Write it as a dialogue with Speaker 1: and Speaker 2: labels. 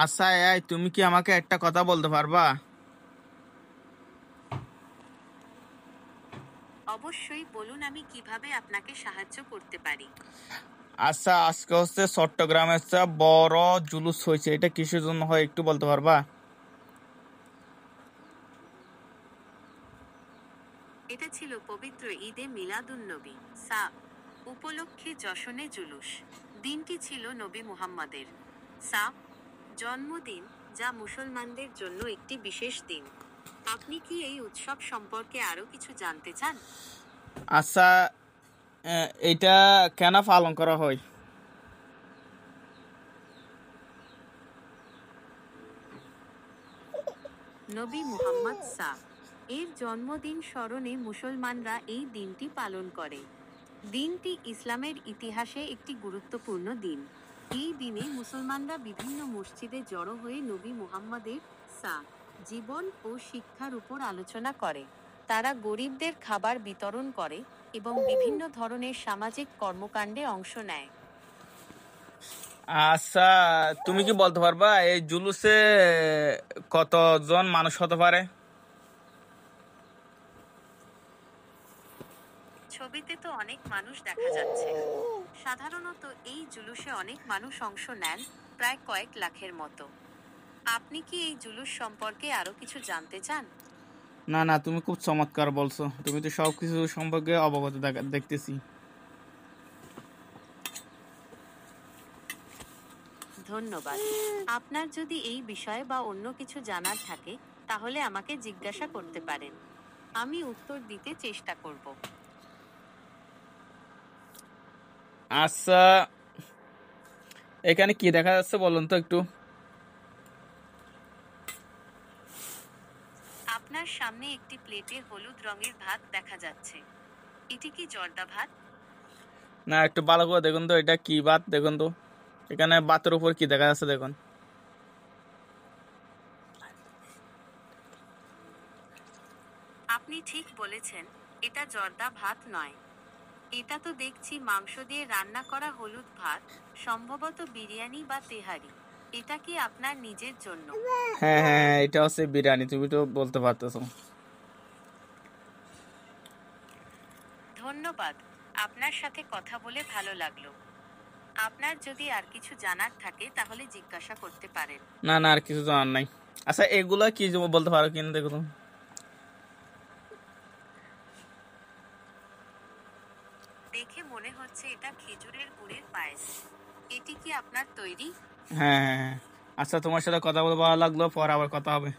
Speaker 1: আচ্ছা এই তুমি কি আমাকে একটা কথা বলতে পারবা?
Speaker 2: অবশ্যই বলুন, আমি কিভাবে আপনাকে সাহায্য করতে পারি।
Speaker 1: আচ্ছা, আজকে হচ্ছে চট্টগ্রামে একটা বড় জুলুস হয়েছে, এটা কিসের জন্য হয় একটু বলতে পারবা?
Speaker 2: এটা ছিল পবিত্র ঈদে মিলাদুন্নবী সা উপলক্ষে যশনে জুলুস। দিনটি ছিল নবী মুহাম্মাদের সা জন্মদিন, যা মুসলমানদের জন্য একটি বিশেষ দিন। আপনি কি এই উৎসব সম্পর্কে আরো কিছু জানতে চান?
Speaker 1: আচ্ছা, এটা কেন পালন করা হয়?
Speaker 2: নবী মুহাম্মদ এর জন্মদিন স্মরণে মুসলমানরা এই দিনটি পালন করে। দিনটি ইসলামের ইতিহাসে একটি গুরুত্বপূর্ণ দিন। এই দিনে মুসলমানরা বিভিন্ন মসজিদে জড়ো হয়ে নবী মুহাম্মদের সা জীবন ও শিক্ষার উপর আলোচনা করে। তারা গরিবদের খাবার বিতরণ করে এবং বিভিন্ন ধরনের সামাজিক কর্মকাণ্ডে অংশ নেয়।
Speaker 1: আচ্ছা, তুমি কি বলতে পারবা এই জুলুসে কতজন মানুষ হতে পারে?
Speaker 2: ছবিতে তো অনেক মানুষ দেখা যাচ্ছে। সাধারণত এই জুলুসে অনেক মানুষ অংশ নেন, প্রায় কয়েক লাখের মতো। আপনি কি এই জুলুস সম্পর্কে আরো কিছু জানতে চান?
Speaker 1: না না, তুমি খুব চমৎকার বলছো, তুমি তো সবকিছু সম্পর্কে অবগত দেখতেছি।
Speaker 2: ধন্যবাদ। আপনার যদি এই বিষয়ে বা অন্য কিছু জানার থাকে, তাহলে আমাকে জিজ্ঞাসা করতে পারেন। আমি উত্তর দিতে চেষ্টা করব।
Speaker 1: আচ্ছা, এখানে কি দেখা যাচ্ছে বলুন তো একটু।
Speaker 2: আপনার সামনে একটি প্লেটে হলুদ রঙের ভাত দেখা যাচ্ছে। এটি কি জর্দা ভাত?
Speaker 1: না, একটু ভালো করে দেখুন তো, এটা কি ভাত দেখুন তো। এখানে ভাতের উপর কি দেখা যাচ্ছে দেখুন।
Speaker 2: আপনি ঠিক বলেছেন, এটা জর্দা ভাত নয়। এটা তো দেখছি মাংস দিয়ে রান্না করা হলুদ ভাত, সম্ভবত বিরিয়ানি বা তেহারি। এটা কি আপনার নিজের জন্য?
Speaker 1: হ্যাঁ হ্যাঁ হ্যাঁ, এটা হচ্ছে বিরিয়ানি, তুমি তো বলতে পারতেছো।
Speaker 2: ধন্যবাদ। আপনার সাথে কথা বলে ভালো লাগলো। আপনার যদি আর কিছু জানার থাকে তাহলে জিজ্ঞাসা করতে পারেন।
Speaker 1: না না, আর কিছু জানার নাই। আচ্ছা, এগুলা কি বলতে পারো কিনা দেখো তো।
Speaker 2: দেখে মনে হচ্ছে এটা খেজুরের গুড়ের পায়েস। এটি কি আপনার তৈরি?
Speaker 1: হ্যাঁ হ্যাঁ হ্যাঁ। আচ্ছা, তোমার সাথে কথা বলে ভালো লাগলো, পরে আবার কথা হবে।